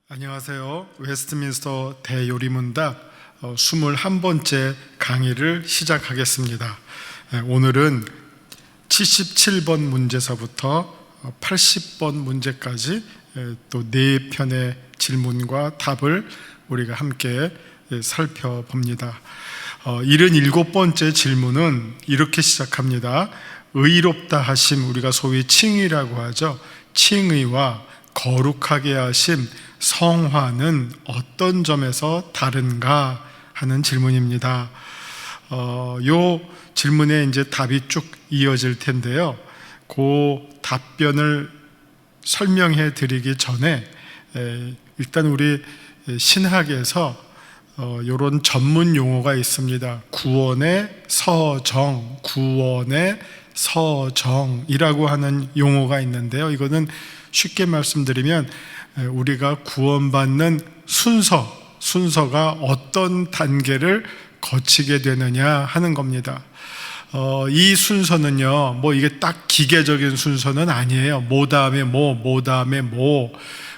안녕하세요. 웨스트민스터 대요리문답 21번째 강의를 시작하겠습니다. 오늘은 77번 문제서부터 80번 문제까지 또 4편의 질문과 답을 우리가 함께 살펴봅니다. 77번째 질문은 이렇게 시작합니다. 의롭다 하심, 우리가 소위 칭의라고 하죠. 칭의와 거룩하게 하심 성화는 어떤 점에서 다른가 하는 질문입니다. 요 질문에 이제 답이 쭉 이어질 텐데요. 그 답변을 설명해 드리기 전에 일단 우리 신학에서 이런 전문 용어가 있습니다. 구원의 서정이라고 하는 용어가 있는데요. 이거는 쉽게 말씀드리면 우리가 구원받는 순서가 어떤 단계를 거치게 되느냐 하는 겁니다. 이 순서는요, 이게 딱 기계적인 순서는 아니에요. 뭐 다음에 뭐 다음에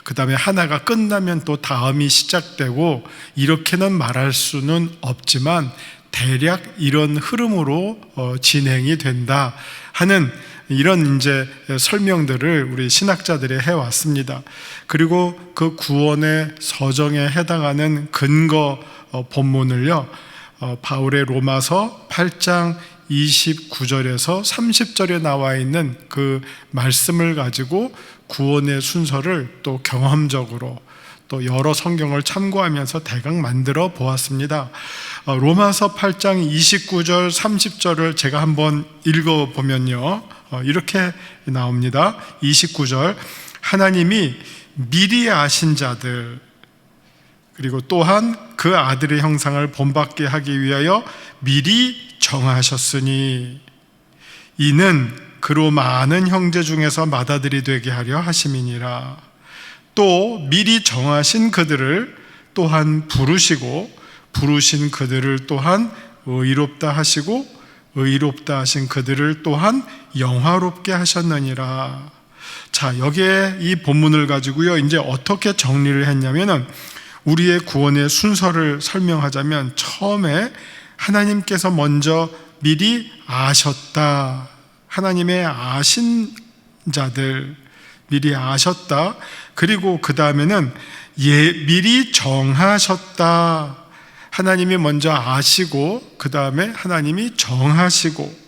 그 다음에 하나가 끝나면 또 다음이 시작되고 이렇게는 말할 수는 없지만 대략 이런 흐름으로 진행이 된다 하는 이런 이제 설명들을 우리 신학자들이 해왔습니다. 그리고 그 구원의 서정에 해당하는 근거 본문을요, 바울의 로마서 8장 29절에서 30절에 나와 있는 그 말씀을 가지고 구원의 순서를 또 경험적으로 또 여러 성경을 참고하면서 대강 만들어 보았습니다. 로마서 8장 29절 30절을 제가 한번 읽어보면요, 이렇게 나옵니다. 29절, 하나님이 미리 아신 자들, 그리고 또한 그 아들의 형상을 본받게 하기 위하여 미리 정하셨으니 이는 그로 많은 형제 중에서 맏아들이 되게 하려 하심이니라. 또 미리 정하신 그들을 또한 부르시고 부르신 그들을 또한 의롭다 하시고 의롭다 하신 그들을 또한 영화롭게 하셨느니라. 자, 여기에 이 본문을 가지고요, 이제 어떻게 정리를 했냐면은 우리의 구원의 순서를 설명하자면 처음에 하나님께서 먼저 미리 아셨다. 하나님의 아신 자들 미리 아셨다. 그리고 그 다음에는 미리 정하셨다. 하나님이 먼저 아시고 그 다음에 하나님이 정하시고,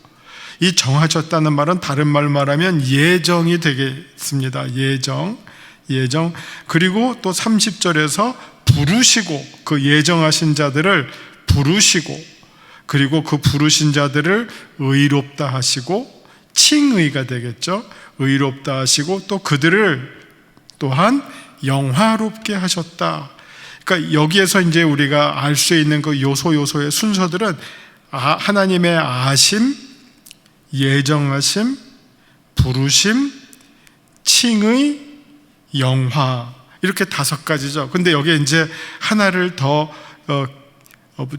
이 정하셨다는 말은 다른 말로 말하면 예정이 되겠습니다. 예정. 그리고 또 30절에서 부르시고, 그 예정하신 자들을 부르시고, 그리고 그 부르신 자들을 의롭다 하시고, 칭의가 되겠죠. 의롭다 하시고 또 그들을 또한 영화롭게 하셨다. 그러니까 여기에서 이제 우리가 알 수 있는 그 요소의 순서들은 하나님의 아심, 예정하심, 부르심, 칭의, 영화, 이렇게 5가지죠. 근데 여기에 이제 하나를 더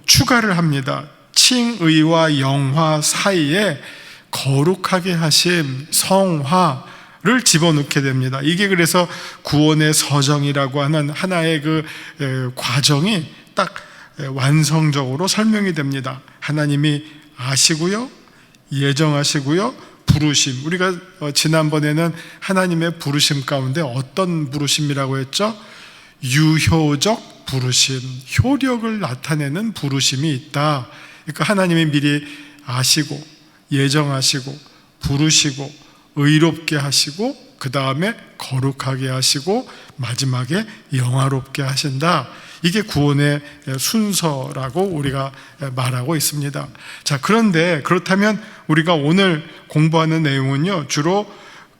추가를 합니다. 칭의와 영화 사이에 거룩하게 하심, 성화를 집어넣게 됩니다. 이게 그래서 구원의 서정이라고 하는 하나의 그 과정이 딱 완성적으로 설명이 됩니다. 하나님이 아시고요, 예정하시고요, 부르심. 우리가 지난번에는 하나님의 부르심 가운데 어떤 부르심이라고 했죠? 유효적 부르심, 효력을 나타내는 부르심이 있다. 그러니까 하나님이 미리 아시고 예정하시고 부르시고 의롭게 하시고 그 다음에 거룩하게 하시고 마지막에 영화롭게 하신다. 이게 구원의 순서라고 우리가 말하고 있습니다. 자, 그런데 그렇다면 우리가 오늘 공부하는 내용은요, 주로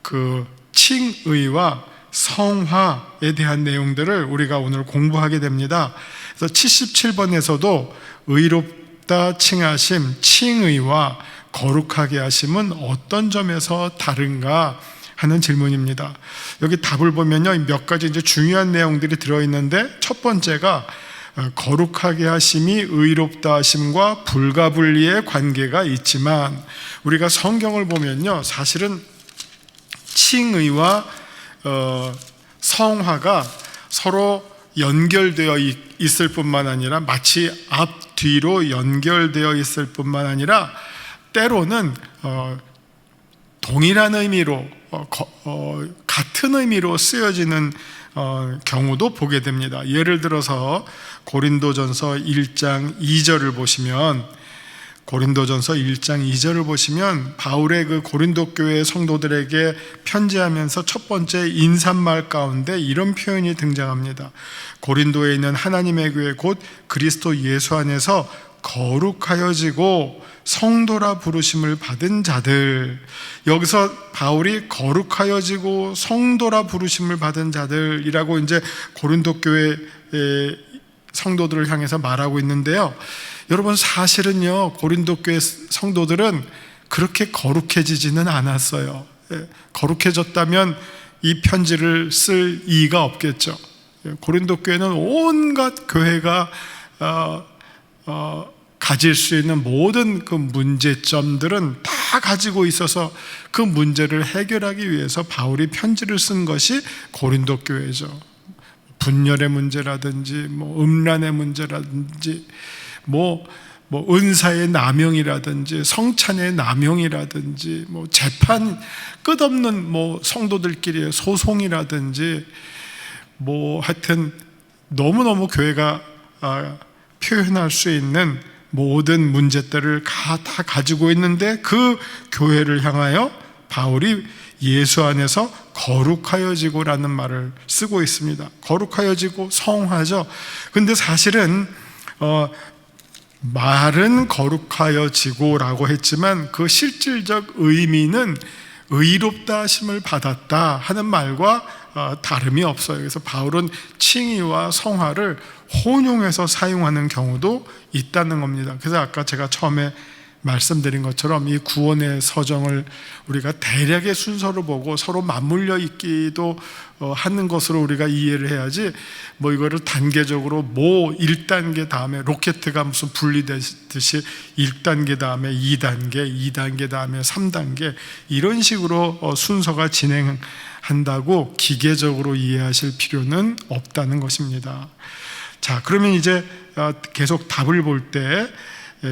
그 칭의와 성화에 대한 내용들을 우리가 오늘 공부하게 됩니다. 그래서 77번에서도 의롭다 칭하심, 칭의와 거룩하게 하심은 어떤 점에서 다른가 하는 질문입니다. 여기 답을 보면요, 몇 가지 이제 중요한 내용들이 들어있는데, 첫 번째가 거룩하게 하심이 의롭다 하심과 불가분리의 관계가 있지만, 우리가 성경을 보면요, 사실은 칭의와 성화가 서로 연결되어 있을 뿐만 아니라 마치 앞뒤로 연결되어 있을 뿐만 아니라 때로는 동일한 의미로 같은 의미로 쓰여지는 경우도 보게 됩니다. 예를 들어서 고린도전서 1장 2절을 보시면 바울의 그 고린도 교회 성도들에게 편지하면서 첫 번째 인사말 가운데 이런 표현이 등장합니다. 고린도에 있는 하나님의 교회 곧 그리스도 예수 안에서 거룩하여지고 성도라 부르심을 받은 자들. 여기서 바울이 거룩하여지고 성도라 부르심을 받은 자들이라고 이제 고린도 교회 성도들을 향해서 말하고 있는데요. 여러분, 사실은요, 고린도 교회 성도들은 그렇게 거룩해지지는 않았어요. 거룩해졌다면 이 편지를 쓸 이유가 없겠죠. 고린도 교회는 온갖 교회가 가질 수 있는 모든 그 문제점들은 다 가지고 있어서 그 문제를 해결하기 위해서 바울이 편지를 쓴 것이 고린도 교회죠. 분열의 문제라든지 음란의 문제라든지 은사의 남용이라든지 성찬의 남용이라든지 재판 끝없는 성도들끼리의 소송이라든지 하여튼 너무너무 교회가 표현할 수 있는 모든 문제들을 다 가지고 있는데 그 교회를 향하여 바울이 예수 안에서 거룩하여지고라는 말을 쓰고 있습니다. 거룩하여지고 성화죠. 근데 사실은 말은 거룩하여지고라고 했지만 그 실질적 의미는 의롭다 하심을 받았다 하는 말과 다름이 없어요. 그래서 바울은 칭의와 성화를 혼용해서 사용하는 경우도 있다는 겁니다. 그래서 아까 제가 처음에 말씀드린 것처럼 이 구원의 서정을 우리가 대략의 순서로 보고 서로 맞물려 있기도 하는 것으로 우리가 이해를 해야지 이거를 단계적으로 1단계 다음에 로켓가 무슨 분리되듯이 1단계 다음에 2단계 다음에 3단계 이런 식으로 순서가 진행한다고 기계적으로 이해하실 필요는 없다는 것입니다. 자, 그러면 이제 계속 답을 볼 때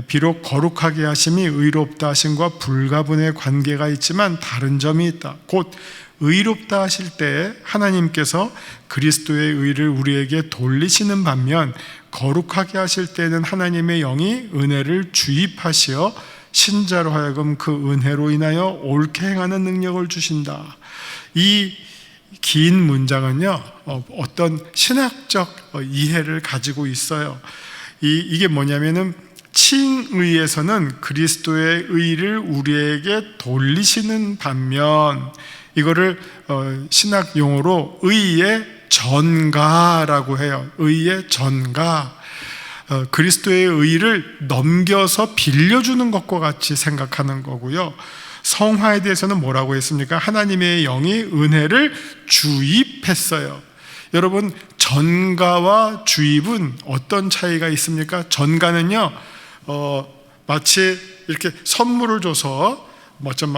비록 거룩하게 하심이 의롭다 하심과 불가분의 관계가 있지만 다른 점이 있다. 곧 의롭다 하실 때 하나님께서 그리스도의 의를 우리에게 돌리시는 반면 거룩하게 하실 때는 하나님의 영이 은혜를 주입하시어 신자로 하여금 그 은혜로 인하여 옳게 행하는 능력을 주신다. 이 긴 문장은요, 어떤 신학적 이해를 가지고 있어요. 이게 뭐냐면은 칭의에서는 그리스도의 의를 우리에게 돌리시는 반면 이거를 신학 용어로 의의 전가라고 해요. 의의 전가. 그리스도의 의를 넘겨서 빌려주는 것과 같이 생각하는 거고요. 성화에 대해서는 뭐라고 했습니까? 하나님의 영이 은혜를 주입했어요. 여러분, 전가와 주입은 어떤 차이가 있습니까? 전가는요, 마치 이렇게 선물을 줘서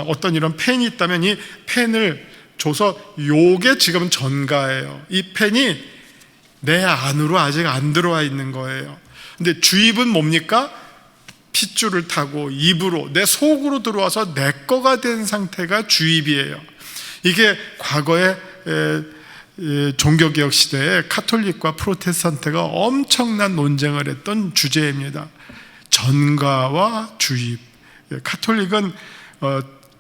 어떤 이런 펜이 있다면 이 펜을 줘서 요게 지금 전가예요. 이 펜이 내 안으로 아직 안 들어와 있는 거예요. 근데 주입은 뭡니까? 핏줄을 타고 입으로 내 속으로 들어와서 내 거가 된 상태가 주입이에요. 이게 과거에 종교개혁 시대에 카톨릭과 프로테스탄트가 엄청난 논쟁을 했던 주제입니다. 전가와 주입. 카톨릭은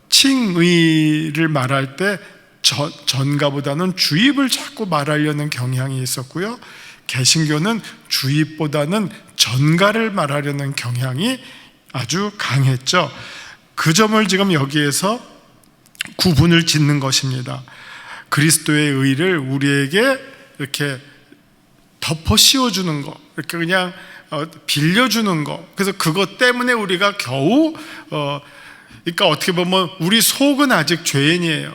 칭의를 말할 때 전가보다는 주입을 자꾸 말하려는 경향이 있었고요. 개신교는 주입보다는 전가를 말하려는 경향이 아주 강했죠. 그 점을 지금 여기에서 구분을 짓는 것입니다. 그리스도의 의를 우리에게 이렇게 덮어 씌워주는 거, 이렇게 그냥 빌려주는 거. 그래서 그것 때문에 우리가 겨우 그러니까 어떻게 보면 우리 속은 아직 죄인이에요.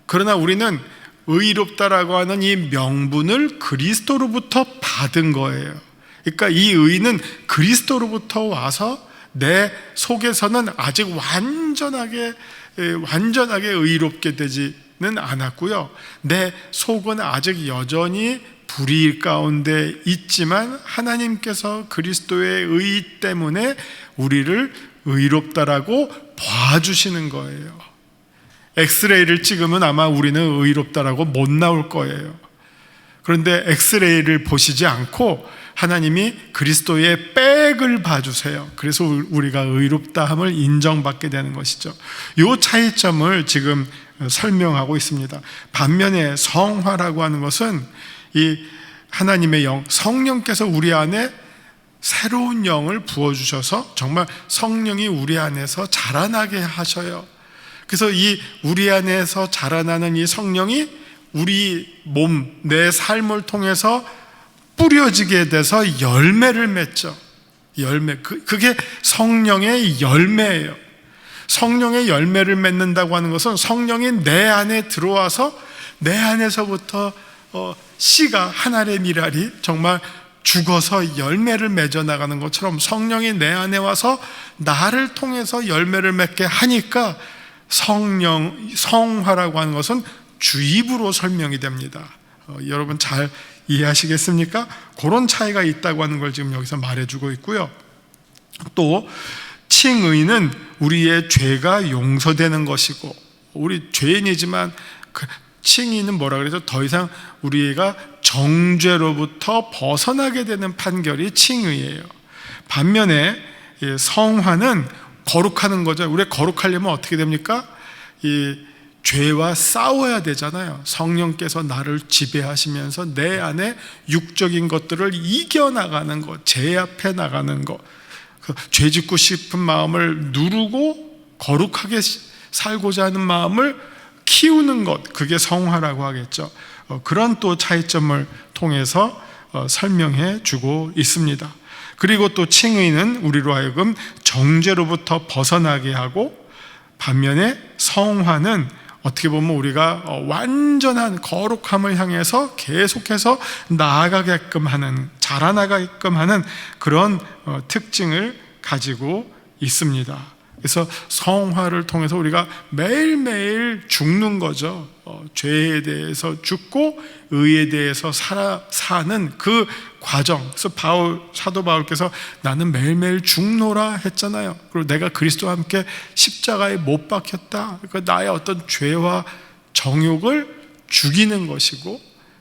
그러나 우리는 의롭다라고 하는 이 명분을 그리스도로부터 받은 거예요. 그러니까 이 의는 그리스도로부터 와서 내 속에서는 아직 완전하게 의롭게 되지는 않았고요. 내 속은 아직 여전히 불의일 가운데 있지만 하나님께서 그리스도의 의 때문에 우리를 의롭다라고 봐주시는 거예요. 엑스레이를 찍으면 아마 우리는 의롭다라고 못 나올 거예요. 그런데 엑스레이를 보시지 않고 하나님이 그리스도의 백을 봐주세요. 그래서 우리가 의롭다함을 인정받게 되는 것이죠. 이 차이점을 지금 설명하고 있습니다. 반면에 성화라고 하는 것은 이 하나님의 영, 성령께서 우리 안에 새로운 영을 부어주셔서 정말 성령이 우리 안에서 자라나게 하셔요. 그래서 이 우리 안에서 자라나는 이 성령이 우리 몸, 내 삶을 통해서 뿌려지게 돼서 열매를 맺죠. 열매, 그게 성령의 열매예요. 성령의 열매를 맺는다고 하는 것은 성령이 내 안에 들어와서 내 안에서부터 씨가 한 알의 밀알이 정말 죽어서 열매를 맺어 나가는 것처럼 성령이 내 안에 와서 나를 통해서 열매를 맺게 하니까 성화라고 하는 것은 주입으로 설명이 됩니다. 여러분 잘 이해하시겠습니까? 그런 차이가 있다고 하는 걸 지금 여기서 말해주고 있고요. 또 칭의는 우리의 죄가 용서되는 것이고, 우리 죄인이지만 칭의는 뭐라 그래서 더 이상 우리가 정죄로부터 벗어나게 되는 판결이 칭의예요. 반면에 성화는 거룩하는 거죠. 우리가 거룩하려면 어떻게 됩니까? 이 죄와 싸워야 되잖아요. 성령께서 나를 지배하시면서 내 안에 육적인 것들을 이겨나가는 것, 제압해 나가는 것, 죄 짓고 싶은 마음을 누르고 거룩하게 살고자 하는 마음을 키우는 것, 그게 성화라고 하겠죠. 그런 또 차이점을 통해서 설명해 주고 있습니다. 그리고 또 칭의는 우리로 하여금 정죄로부터 벗어나게 하고, 반면에 성화는 어떻게 보면 우리가 완전한 거룩함을 향해서 계속해서 나아가게끔 하는, 자라나가게끔 하는 그런 특징을 가지고 있습니다. 그래서 성화를 통해서 우리가 매일매일 죽는 거죠. 죄에 대해서 죽고 의에 대해서 사는 그 과정. 그래서 사도 바울께서 나는 매일매일 죽노라 했잖아요. 그리고 내가 그리스도와 함께 십자가에 못 박혔다. 그러니까 나의 어떤 죄와 정욕을 죽이는 것이고,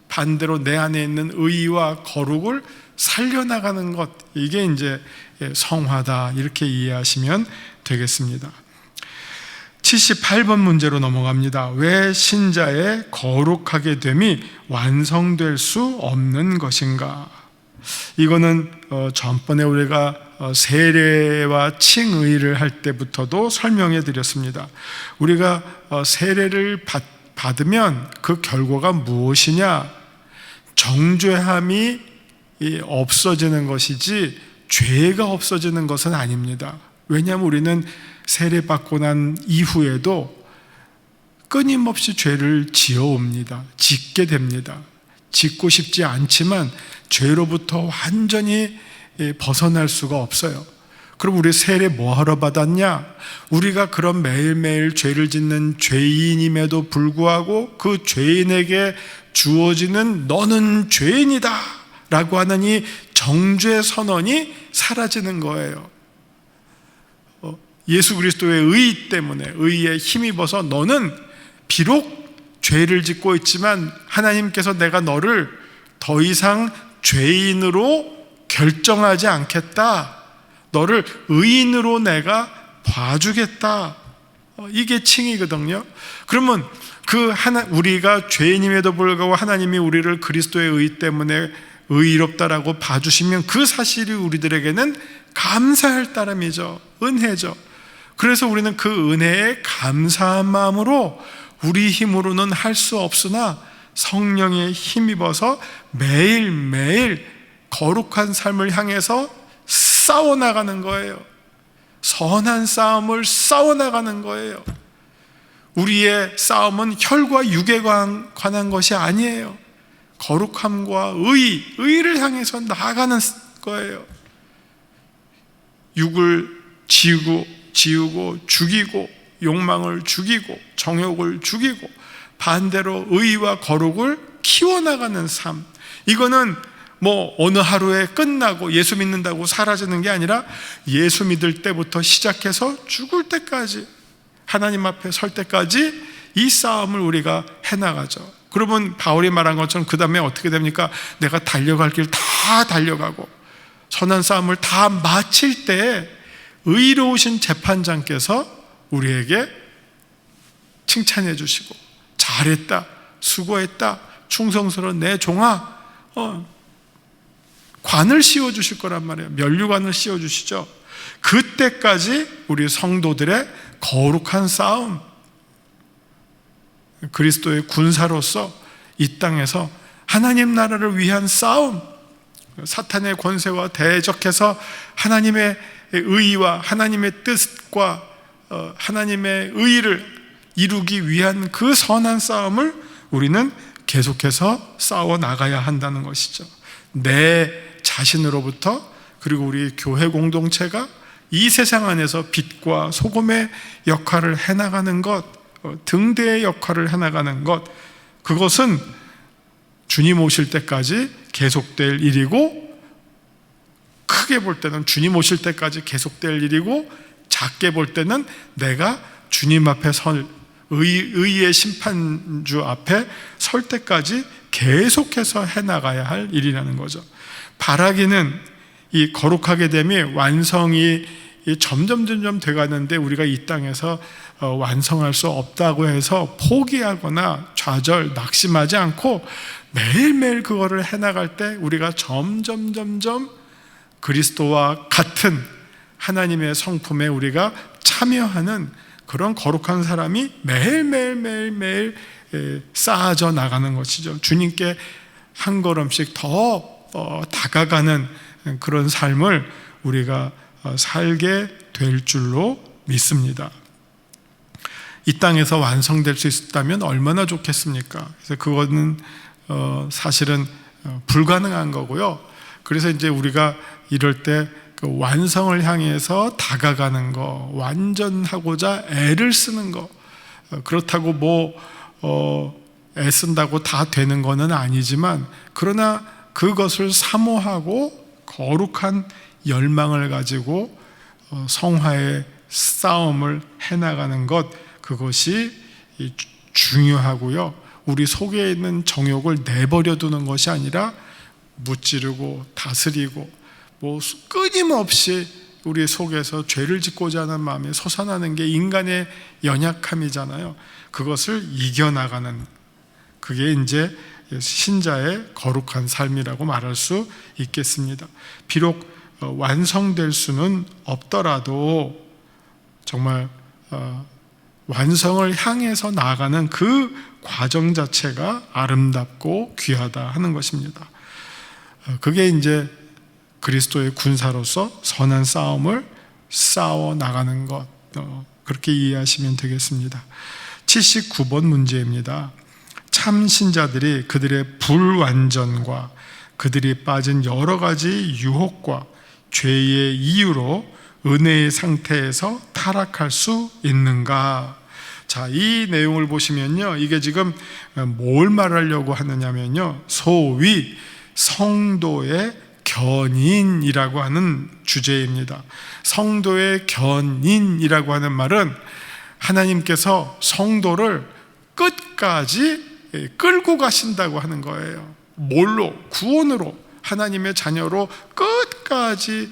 반대로 내 안에 있는 의와 거룩을 살려나가는 것, 이게 이제 성화다, 이렇게 이해하시면 되겠습니다. 78번 문제로 넘어갑니다. 왜 신자의 거룩하게 됨이 완성될 수 없는 것인가? 이거는 전번에 우리가 세례와 칭의를 할 때부터도 설명해 드렸습니다. 우리가 세례를 받으면 그 결과가 무엇이냐? 정죄함이 없어지는 것이지 죄가 없어지는 것은 아닙니다. 왜냐하면 우리는 세례받고 난 이후에도 끊임없이 죄를 지어옵니다. 짓게 됩니다. 짓고 싶지 않지만 죄로부터 완전히 벗어날 수가 없어요. 그럼 우리 세례 뭐하러 받았냐? 우리가 그런 매일매일 죄를 짓는 죄인임에도 불구하고 그 죄인에게 주어지는 너는 죄인이다 라고 하는 이 정죄 선언이 사라지는 거예요. 예수 그리스도의 의 때문에, 의에 힘입어서 너는 비록 죄를 짓고 있지만 하나님께서 내가 너를 더 이상 죄인으로 결정하지 않겠다, 너를 의인으로 내가 봐주겠다, 이게 칭의거든요. 그러면 우리가 죄인임에도 불구하고 하나님이 우리를 그리스도의 의 때문에 의롭다라고 봐주시면 그 사실이 우리들에게는 감사할 따름이죠. 은혜죠. 그래서 우리는 그 은혜에 감사한 마음으로 우리 힘으로는 할 수 없으나 성령에 힘입어서 매일매일 거룩한 삶을 향해서 싸워나가는 거예요. 선한 싸움을 싸워나가는 거예요. 우리의 싸움은 혈과 육에 관한 것이 아니에요. 거룩함과 의를 향해서 나아가는 거예요. 육을 지우고 죽이고, 욕망을 죽이고, 정욕을 죽이고, 반대로 의와 거룩을 키워나가는 삶, 이거는 뭐 어느 하루에 끝나고 예수 믿는다고 사라지는 게 아니라 예수 믿을 때부터 시작해서 죽을 때까지, 하나님 앞에 설 때까지 이 싸움을 우리가 해나가죠. 그러면 바울이 말한 것처럼 그 다음에 어떻게 됩니까? 내가 달려갈 길 다 달려가고 선한 싸움을 다 마칠 때 의로우신 재판장께서 우리에게 칭찬해 주시고, 잘했다, 수고했다, 충성스러운 내 종아, 관을 씌워주실 거란 말이에요. 면류관을 씌워주시죠. 그때까지 우리 성도들의 거룩한 싸움, 그리스도의 군사로서 이 땅에서 하나님 나라를 위한 싸움, 사탄의 권세와 대적해서 하나님의 의와 하나님의 뜻과 하나님의 의를 이루기 위한 그 선한 싸움을 우리는 계속해서 싸워 나가야 한다는 것이죠. 내 자신으로부터, 그리고 우리 교회 공동체가 이 세상 안에서 빛과 소금의 역할을 해나가는 것, 등대의 역할을 해나가는 것, 그것은 주님 오실 때까지 계속될 일이고, 크게 볼 때는 주님 오실 때까지 계속될 일이고, 작게 볼 때는 내가 주님 앞에 설, 의의 심판주 앞에 설 때까지 계속해서 해나가야 할 일이라는 거죠. 바라기는 이 거룩하게 됨이 완성이 점점 돼가는데, 우리가 이 땅에서 완성할 수 없다고 해서 포기하거나 좌절, 낙심하지 않고 매일매일 그거를 해나갈 때 우리가 점점 그리스도와 같은 하나님의 성품에 우리가 참여하는 그런 거룩한 사람이 매일 쌓아져 나가는 것이죠. 주님께 한 걸음씩 더 다가가는 그런 삶을 우리가 살게 될 줄로 믿습니다. 이 땅에서 완성될 수 있었다면 얼마나 좋겠습니까? 그래서 그거는 사실은 불가능한 거고요. 그래서 이제 우리가 이럴 때 그 완성을 향해서 다가가는 거, 완전하고자 애를 쓰는 거, 그렇다고 뭐 애쓴다고 다 되는 거는 아니지만, 그러나 그것을 사모하고 거룩한 열망을 가지고 성화의 싸움을 해나가는 것, 그것이 중요하고요. 우리 속에 있는 정욕을 내버려 두는 것이 아니라 무찌르고 다스리고, 뭐 끊임없이 우리 속에서 죄를 짓고자 하는 마음이 솟아나는 게 인간의 연약함이잖아요. 그것을 이겨나가는, 그게 이제 신자의 거룩한 삶이라고 말할 수 있겠습니다. 비록 완성될 수는 없더라도 정말 완성을 향해서 나아가는 그 과정 자체가 아름답고 귀하다 하는 것입니다. 그게 이제 그리스도의 군사로서 선한 싸움을 싸워 나가는 것, 그렇게 이해하시면 되겠습니다. 79번 문제입니다. 참 신자들이 그들의 불완전과 그들이 빠진 여러 가지 유혹과 죄의 이유로 은혜의 상태에서 타락할 수 있는가? 자, 이 내용을 보시면요, 이게 지금 뭘 말하려고 하느냐면요, 소위 성도의 견인이라고 하는 주제입니다. 성도의 견인이라고 하는 말은 하나님께서 성도를 끝까지 끌고 가신다고 하는 거예요. 뭘로? 구원으로, 하나님의 자녀로 끝까지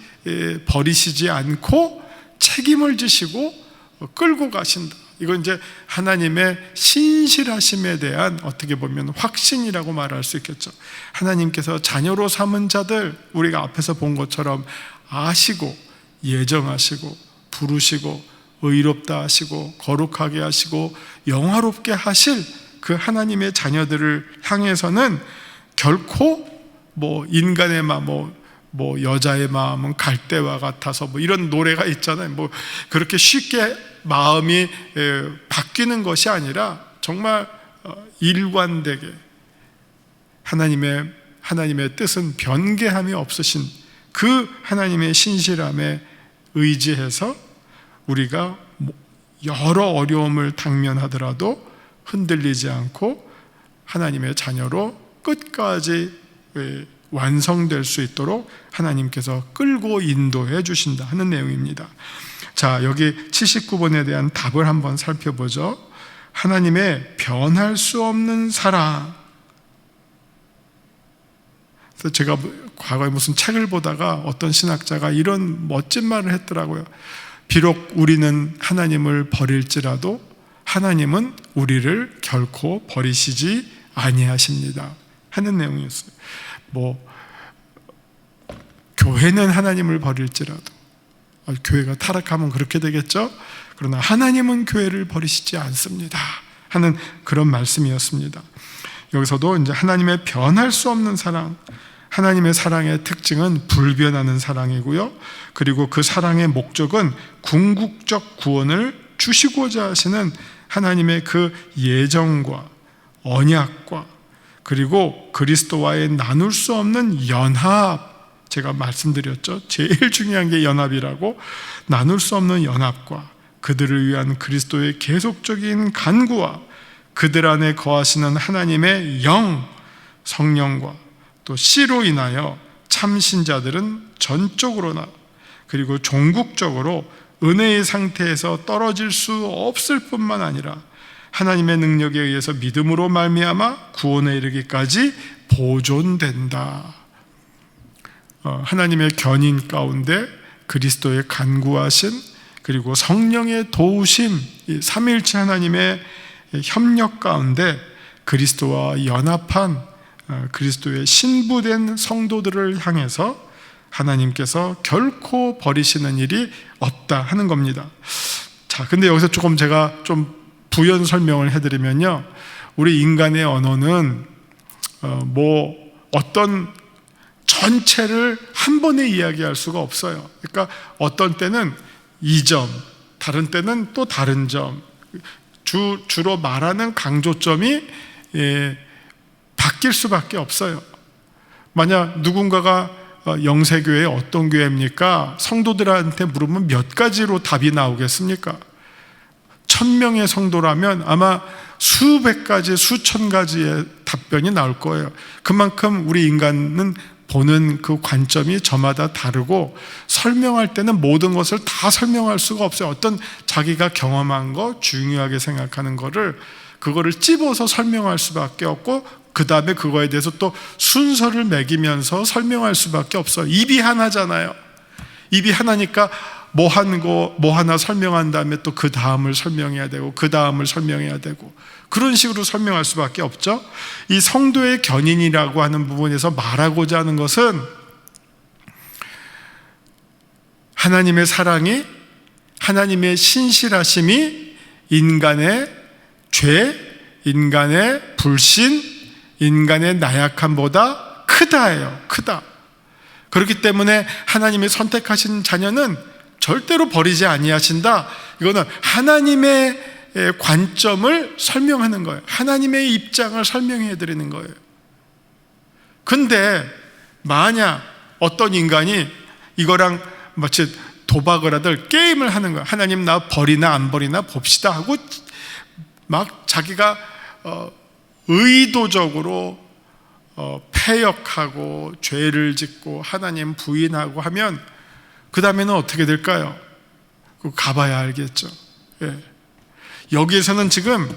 버리시지 않고 책임을 지시고 끌고 가신다. 이건 이제 하나님의 신실하심에 대한 어떻게 보면 확신이라고 말할 수 있겠죠. 하나님께서 자녀로 삼은 자들, 우리가 앞에서 본 것처럼 아시고 예정하시고 부르시고 의롭다 하시고 거룩하게 하시고 영화롭게 하실 그 하나님의 자녀들을 향해서는 결코 뭐 인간의 마음, 뭐 여자의 마음은 갈대와 같아서 뭐 이런 노래가 있잖아요. 뭐 그렇게 쉽게 마음이 바뀌는 것이 아니라 정말 일관되게 하나님의 뜻은 변개함이 없으신 그 하나님의 신실함에 의지해서 우리가 여러 어려움을 당면하더라도 흔들리지 않고 하나님의 자녀로 끝까지 완성될 수 있도록 하나님께서 끌고 인도해 주신다 하는 내용입니다. 자, 여기 79번에 대한 답을 한번 살펴보죠. 하나님의 변할 수 없는 사랑. 그래서 제가 과거에 무슨 책을 보다가 어떤 신학자가 이런 멋진 말을 했더라고요. 비록 우리는 하나님을 버릴지라도 하나님은 우리를 결코 버리시지 아니하십니다 하는 내용이었어요. 교회는 하나님을 버릴지라도, 교회가 타락하면 그렇게 되겠죠? 그러나 하나님은 교회를 버리시지 않습니다 하는 그런 말씀이었습니다. 여기서도 이제 하나님의 변할 수 없는 사랑, 하나님의 사랑의 특징은 불변하는 사랑이고요, 그리고 그 사랑의 목적은 궁극적 구원을 주시고자 하시는 하나님의 그 예정과 언약과, 그리고 그리스도와의 나눌 수 없는 연합, 제가 말씀드렸죠. 제일 중요한 게 연합이라고. 나눌 수 없는 연합과 그들을 위한 그리스도의 계속적인 간구와 그들 안에 거하시는 하나님의 영, 성령과 또 씨로 인하여 참신자들은 전적으로나 그리고 종국적으로 은혜의 상태에서 떨어질 수 없을 뿐만 아니라 하나님의 능력에 의해서 믿음으로 말미암아 구원에 이르기까지 보존된다. 하나님의 견인 가운데 그리스도의 간구하심, 그리고 성령의 도우심, 이 삼위일체 하나님의 협력 가운데 그리스도와 연합한 그리스도의 신부된 성도들을 향해서 하나님께서 결코 버리시는 일이 없다 하는 겁니다. 자, 근데 여기서 조금 제가 좀 부연 설명을 해드리면요, 우리 인간의 언어는 어떤 전체를 한 번에 이야기할 수가 없어요. 그러니까 어떤 때는 이 점, 다른 때는 또 다른 점, 주로 말하는 강조점이 바뀔 수밖에 없어요. 만약 누군가가 영세교회 어떤 교회입니까? 성도들한테 물으면 몇 가지로 답이 나오겠습니까? 1000명의 성도라면 아마 수백 가지, 수천 가지의 답변이 나올 거예요. 그만큼 우리 인간은 보는 그 관점이 저마다 다르고, 설명할 때는 모든 것을 다 설명할 수가 없어요. 어떤 자기가 경험한 거, 중요하게 생각하는 거를 그거를 찝어서 설명할 수밖에 없고, 그 다음에 그거에 대해서 또 순서를 매기면서 설명할 수밖에 없어요. 입이 하나잖아요. 입이 하나니까 뭐 하나 설명한 다음에 또 그 다음을 설명해야 되고, 그 다음을 설명해야 되고, 그런 식으로 설명할 수밖에 없죠. 이 성도의 견인이라고 하는 부분에서 말하고자 하는 것은 하나님의 사랑이, 하나님의 신실하심이 인간의 죄, 인간의 불신, 인간의 나약함보다 크다예요. 크다. 그렇기 때문에 하나님의 선택하신 자녀는 절대로 버리지 아니하신다. 이거는 하나님의 관점을 설명하는 거예요. 하나님의 입장을 설명해 드리는 거예요. 근데 만약 어떤 인간이 이거랑 마치 도박을 하듯 게임을 하는 거예요. 하나님 나 버리나 안 버리나 봅시다 하고 막 자기가 의도적으로 패역하고 죄를 짓고 하나님 부인하고 하면 그 다음에는 어떻게 될까요? 가봐야 알겠죠. 예. 여기에서는 지금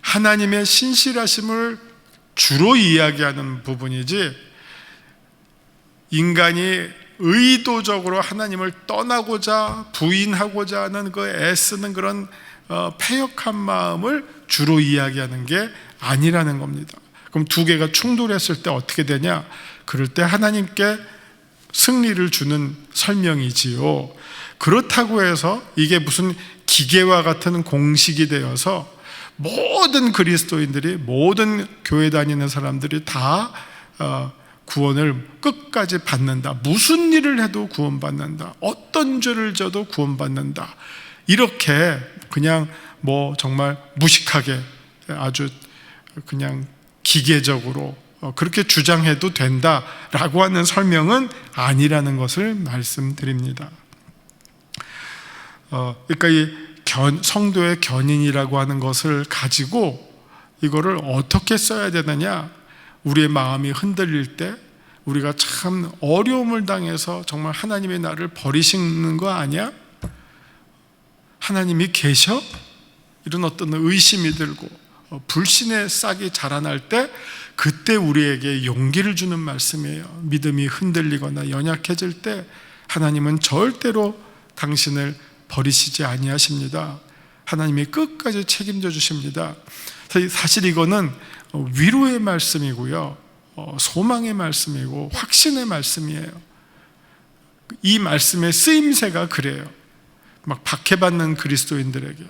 하나님의 신실하심을 주로 이야기하는 부분이지, 인간이 의도적으로 하나님을 떠나고자 부인하고자 하는 그 애쓰는 그런 패역한 마음을 주로 이야기하는 게 아니라는 겁니다. 그럼 두 개가 충돌했을 때 어떻게 되냐? 그럴 때 하나님께 승리를 주는 설명이지요. 그렇다고 해서 이게 무슨 기계와 같은 공식이 되어서 모든 그리스도인들이, 모든 교회 다니는 사람들이 다 구원을 끝까지 받는다, 무슨 일을 해도 구원받는다, 어떤 죄를 져도 구원받는다, 이렇게 그냥 정말 무식하게 아주 그냥 기계적으로 그렇게 주장해도 된다라고 하는 설명은 아니라는 것을 말씀드립니다. 그러니까 이 성도의 견인이라고 하는 것을 가지고 이거를 어떻게 써야 되느냐, 우리의 마음이 흔들릴 때, 우리가 참 어려움을 당해서 정말 하나님의 나를 버리시는 거 아니야? 하나님이 계셔? 이런 어떤 의심이 들고 불신의 싹이 자라날 때, 그때 우리에게 용기를 주는 말씀이에요. 믿음이 흔들리거나 연약해질 때 하나님은 절대로 당신을 버리시지 아니하십니다. 하나님이 끝까지 책임져 주십니다. 사실 이거는 위로의 말씀이고요, 소망의 말씀이고 확신의 말씀이에요. 이 말씀의 쓰임새가 그래요. 막 박해받는 그리스도인들에게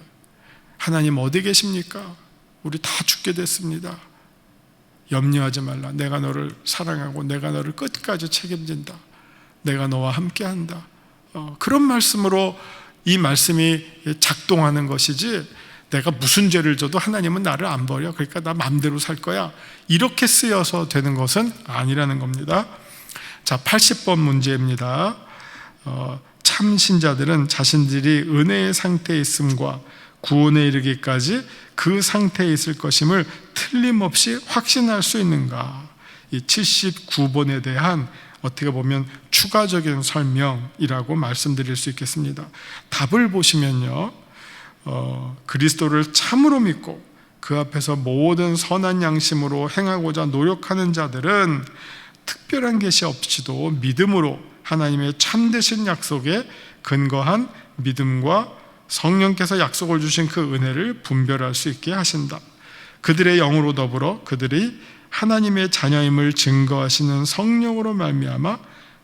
하나님 어디 계십니까? 우리 다 죽게 됐습니다. 염려하지 말라. 내가 너를 사랑하고 내가 너를 끝까지 책임진다. 내가 너와 함께한다. 그런 말씀으로 이 말씀이 작동하는 것이지, 내가 무슨 죄를 져도 하나님은 나를 안 버려, 그러니까 나 마음대로 살 거야, 이렇게 쓰여서 되는 것은 아니라는 겁니다. 자, 80번 문제입니다. 참 신자들은 자신들이 은혜의 상태에 있음과 구원에 이르기까지 그 상태에 있을 것임을 틀림없이 확신할 수 있는가? 이 79번에 대한 어떻게 보면 추가적인 설명이라고 말씀드릴 수 있겠습니다. 답을 보시면요, 그리스도를 참으로 믿고 그 앞에서 모든 선한 양심으로 행하고자 노력하는 자들은 특별한 계시 없이도 믿음으로 하나님의 참되신 약속에 근거한 믿음과 성령께서 약속을 주신 그 은혜를 분별할 수 있게 하신다. 그들의 영으로 더불어 그들이 하나님의 자녀임을 증거하시는 성령으로 말미암아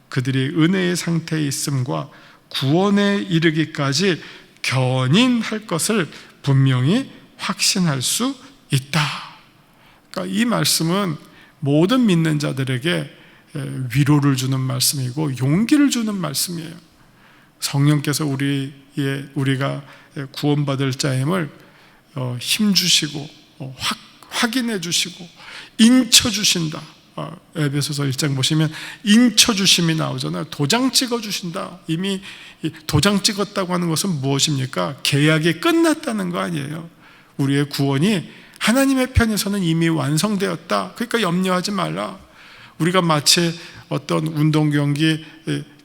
그들이 은혜의 상태에 있음과 구원에 이르기까지 견인할 것을 분명히 확신할 수 있다. 그러니까 이 말씀은 모든 믿는 자들에게 위로를 주는 말씀이고 용기를 주는 말씀이에요. 성령께서 우리가 구원받을 자임을 힘주시고 확인해 주시고 인쳐 주신다. 에베소서 1장 보시면 인쳐 주심이 나오잖아요. 도장 찍어 주신다. 이미 도장 찍었다고 하는 것은 무엇입니까? 계약이 끝났다는 거 아니에요. 우리의 구원이 하나님의 편에서는 이미 완성되었다. 그러니까 염려하지 말라. 우리가 마치 어떤 운동 경기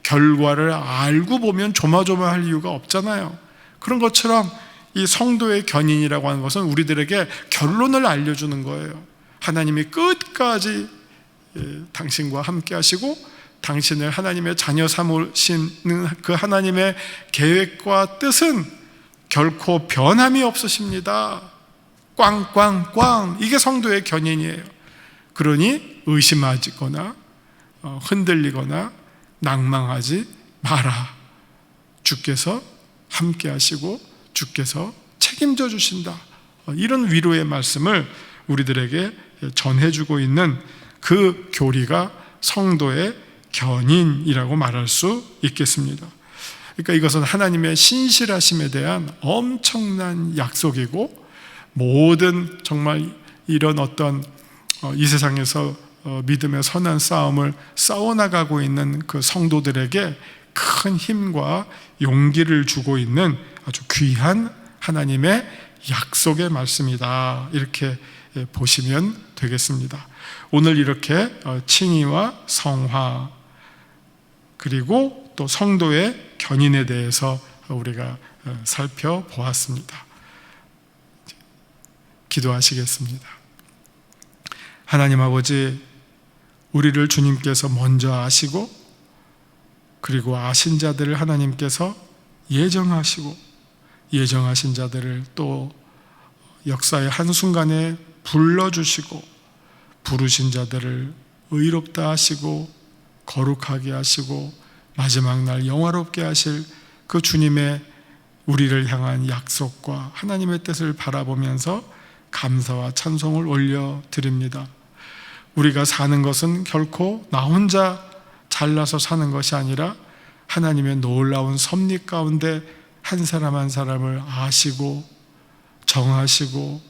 결과를 알고 보면 조마조마할 이유가 없잖아요. 그런 것처럼 이 성도의 견인이라고 하는 것은 우리들에게 결론을 알려주는 거예요. 하나님이 끝까지 당신과 함께 하시고 당신을 하나님의 자녀 삼으시는 그 하나님의 계획과 뜻은 결코 변함이 없으십니다. 꽝꽝꽝. 이게 성도의 견인이에요. 그러니 의심하거나 흔들리거나 낭망하지 마라. 주께서 함께 하시고 주께서 책임져 주신다. 이런 위로의 말씀을 우리들에게 전해주고 있는 그 교리가 성도의 견인이라고 말할 수 있겠습니다. 그러니까 이것은 하나님의 신실하심에 대한 엄청난 약속이고, 모든 정말 이런 어떤 이 세상에서 믿음의 선한 싸움을 싸워나가고 있는 그 성도들에게 큰 힘과 용기를 주고 있는 아주 귀한 하나님의 약속의 말씀이다. 이렇게 보시면 되겠습니다. 오늘 이렇게 칭의와 성화 그리고 또 성도의 견인에 대해서 우리가 살펴보았습니다. 기도하시겠습니다. 하나님 아버지, 우리를 주님께서 먼저 아시고 그리고 아신 자들을 하나님께서 예정하시고 예정하신 자들을 또 역사의 한순간에 불러주시고 부르신 자들을 의롭다 하시고 거룩하게 하시고 마지막 날 영화롭게 하실 그 주님의 우리를 향한 약속과 하나님의 뜻을 바라보면서 감사와 찬송을 올려드립니다. 우리가 사는 것은 결코 나 혼자 잘나서 사는 것이 아니라 하나님의 놀라운 섭리 가운데 한 사람 한 사람을 아시고 정하시고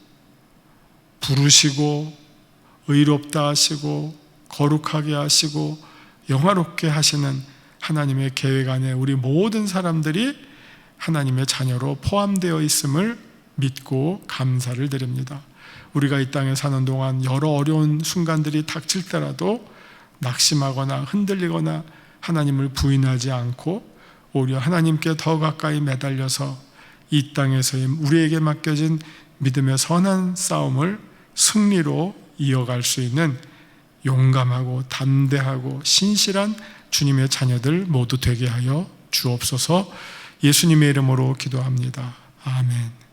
부르시고 의롭다 하시고 거룩하게 하시고 영화롭게 하시는 하나님의 계획 안에 우리 모든 사람들이 하나님의 자녀로 포함되어 있음을 믿고 감사를 드립니다. 우리가 이 땅에 사는 동안 여러 어려운 순간들이 닥칠 때라도 낙심하거나 흔들리거나 하나님을 부인하지 않고 오히려 하나님께 더 가까이 매달려서 이 땅에서의 우리에게 맡겨진 믿음의 선한 싸움을 승리로 이어갈 수 있는 용감하고 담대하고 신실한 주님의 자녀들 모두 되게 하여 주옵소서. 예수님의 이름으로 기도합니다. 아멘.